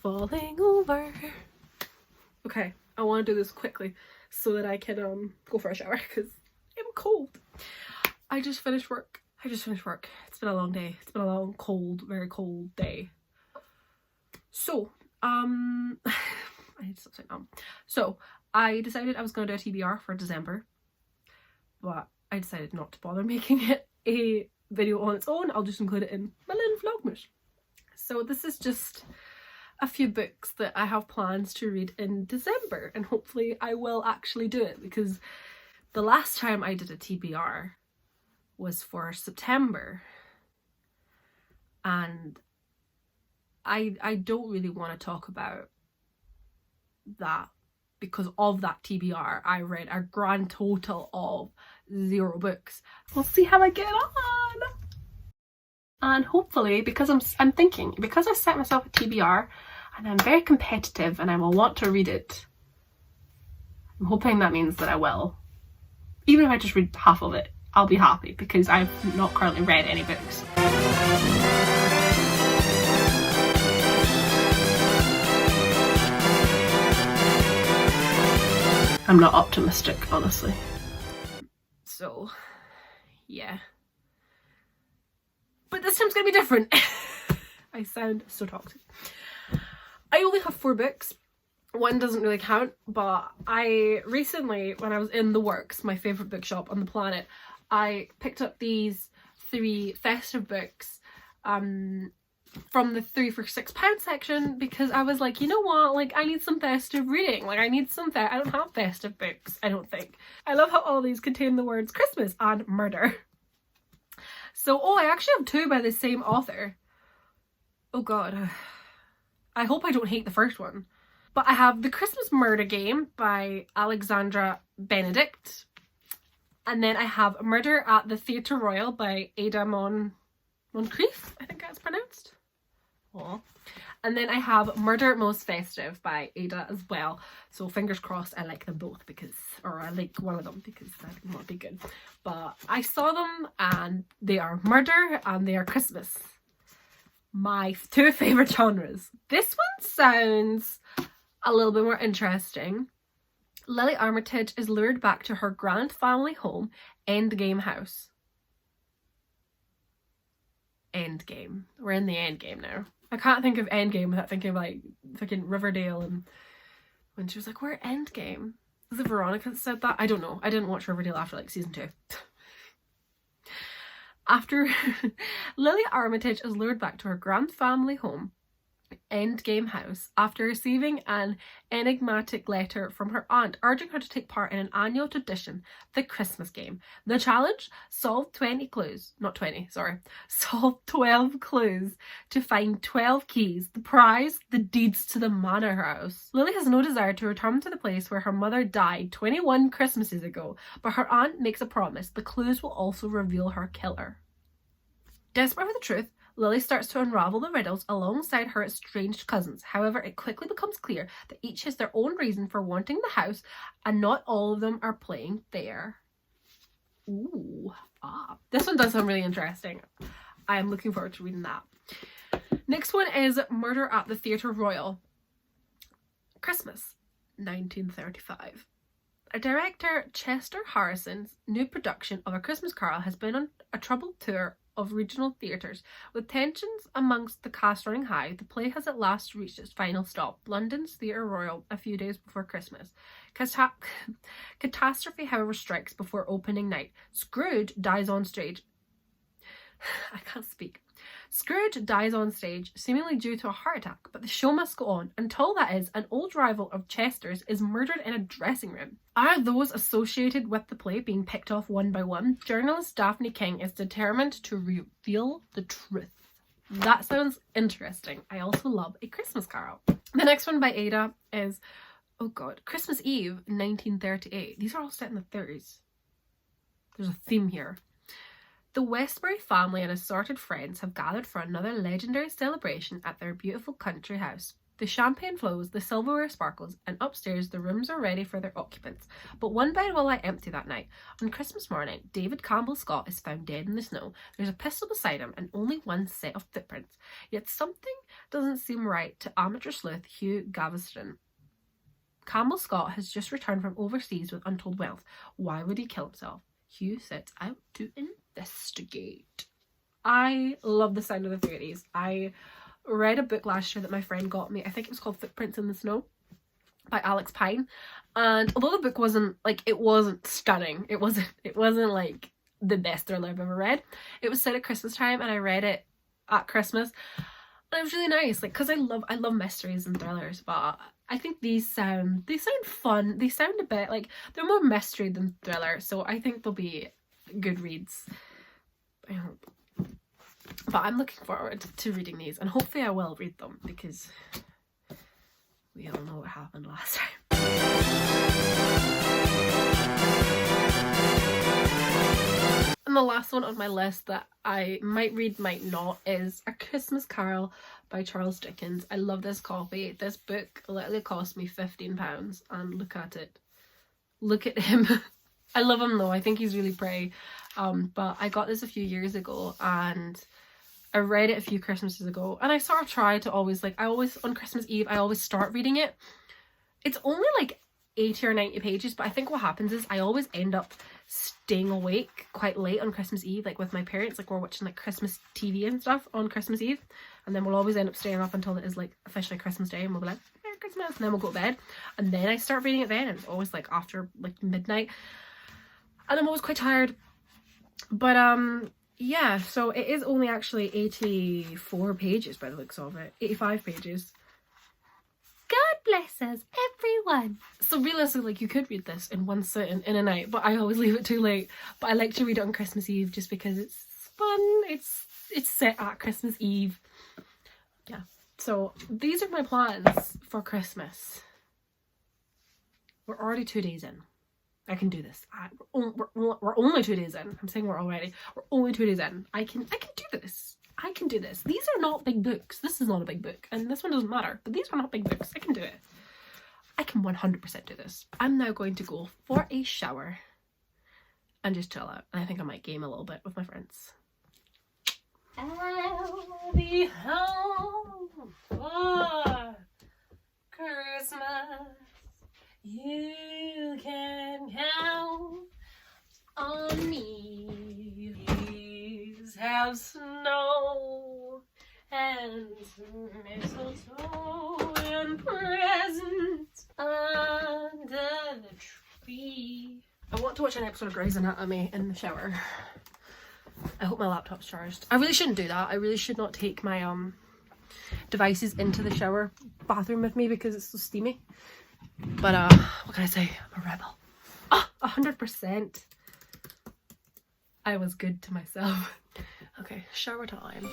falling over. Okay, I want to do this quickly so that I can go for a shower because I'm cold. I just finished work. It's been a long day. It's been a long, cold, very cold day. So, I need to stop saying So, I decided I was going to do a TBR for December, but I decided not to bother making it a video on its own. I'll just include it in my little Vlogmas. So this is just a few books that I have plans to read in December, and hopefully I will actually do it, because the last time I did a TBR was for September, and I don't really want to talk about that, because of that TBR I read a grand total of 0 books. We'll see how I get on. And hopefully, because I'm thinking, because I set myself a TBR and I'm very competitive and I will want to read it, I'm hoping that means that I will. Even if I just read half of it, I'll be happy, because I've not currently read any books. I'm not optimistic, honestly. So, yeah. But this time's gonna be different. I sound so toxic. I only have 4 books. One doesn't really count, but I recently, when I was in The Works, my favourite bookshop on the planet, I picked up these 3 festive books from the 3 for £6 section, because I was like, you know what, like, I need some festive reading. Like, I need some I don't have festive books, I don't think. I love how all these contain the words Christmas and murder. So, oh, I actually have 2 by the same author. Oh god. I hope I don't hate the first one. But I have The Christmas Murder Game by Alexandra Benedict. And then I have Murder at the Theatre Royal by Ada Moncrief, I think that's pronounced. Aww. And then I have Murder Most Festive by Ada as well. So fingers crossed I like them both, because, or I like one of them, because that might be good. But I saw them and they are murder and they are Christmas. My 2 favourite genres. This one sounds a little bit more interesting. Lily Armitage is lured back to her grand family home, Endgame House. Endgame. We're in the endgame now. I can't think of Endgame without thinking of like fucking Riverdale, and when she was like, we're Endgame. Was it Veronica that said that? I don't know. I didn't watch Riverdale after like season 2. After Lily Armitage is lured back to her grand family home, Endgame House, after receiving an enigmatic letter from her aunt urging her to take part in an annual tradition, the Christmas game. The challenge? Solve 20 clues. Not 20, sorry. Solve 12 clues to find 12 keys. The prize? The deeds to the manor house. Lily has no desire to return to the place where her mother died 21 Christmases ago, but her aunt makes a promise. The clues will also reveal her killer. Desperate for the truth, Lily starts to unravel the riddles alongside her estranged cousins. However, it quickly becomes clear that each has their own reason for wanting the house, and not all of them are playing fair. Ooh, this one does sound really interesting. I am looking forward to reading that. Next one is Murder at the Theatre Royal. Christmas, 1935. Director Chester Harrison's new production of A Christmas Carol has been on a troubled tour of regional theatres. With tensions amongst the cast running high, the play has at last reached its final stop, London's Theatre Royal, a few days before Christmas. Catastrophe, however, strikes before opening night. Scrooge dies on stage. I can't speak. Scrooge dies on stage, seemingly due to a heart attack, but the show must go on until, that is, an old rival of Chester's is murdered in a dressing room. Are those associated with the play being picked off one by one? Journalist Daphne King is determined to reveal the truth. That sounds interesting. I also love A Christmas Carol. The next one by Ada is, oh god, Christmas Eve, 1938. These are all set in the 30s. There's a theme here. The Westbury family and assorted friends have gathered for another legendary celebration at their beautiful country house. The champagne flows, the silverware sparkles, and upstairs the rooms are ready for their occupants. But one bed will lie empty that night. On Christmas morning, David Campbell Scott is found dead in the snow. There's a pistol beside him and only one set of footprints. Yet something doesn't seem right to amateur sleuth Hugh Gaveston. Campbell Scott has just returned from overseas with untold wealth. Why would he kill himself? Hugh sets out to investigate. I love the sound of the theories. I read a book last year that my friend got me. I think it was called Footprints in the Snow by Alex Pine. And although the book wasn't stunning, it wasn't like the best thriller I've ever read. It was set at Christmas time and I read it at Christmas. And it was really nice, like, because I love mysteries and thrillers, but I think they sound fun. They sound a bit like they're more mystery than thriller, so I think they'll be good reads. I hope. But I'm looking forward to reading these, and hopefully I will read them because we all know what happened last time. And the last one on my list that I might read, might not, is A Christmas Carol by Charles Dickens. I love this copy. This book literally cost me £15, and look at it. Look at him. I love him though. I think he's really pretty. But I got this a few years ago and I read it a few Christmases ago, and I sort of try to always, like, on Christmas Eve, I always start reading it. It's only like 80 or 90 pages, but I think what happens is I always end up staying awake quite late on Christmas Eve, like with my parents, like we're watching like Christmas TV and stuff on Christmas Eve, and then we'll always end up staying up until it is like officially Christmas Day, and we'll be like, Merry Christmas, and then we'll go to bed, and then I start reading it then, and it's always like after like midnight, and I'm always quite tired. But yeah, so it is only actually 84 pages by the looks of it. 85 pages. God bless us, everyone. So realistically, like, you could read this in one sitting in a night, but I always leave it too late. But I like to read it on Christmas Eve just because it's fun. It's set at Christmas Eve. Yeah. So these are my plans for Christmas. We're already 2 days in. I can do this. We're only 2 days in. I'm saying we're already. We're only 2 days in. I can do this. I can do this. These are not big books. This is not a big book. And this one doesn't matter. But these are not big books. I can do it. I can 100% do this. I'm now going to go for a shower and just chill out. And I think I might game a little bit with my friends. I'll be home for Christmas. You can count on me. Please have snow and mistletoe and presents under the tree. I want to watch an episode of Grey's Anatomy in the shower. I hope my laptop's charged. I really shouldn't do that. I really should not take my devices into the shower bathroom with me because it's so steamy. But what can I say? I'm a rebel. 100%. I was good to myself. Okay, shower time.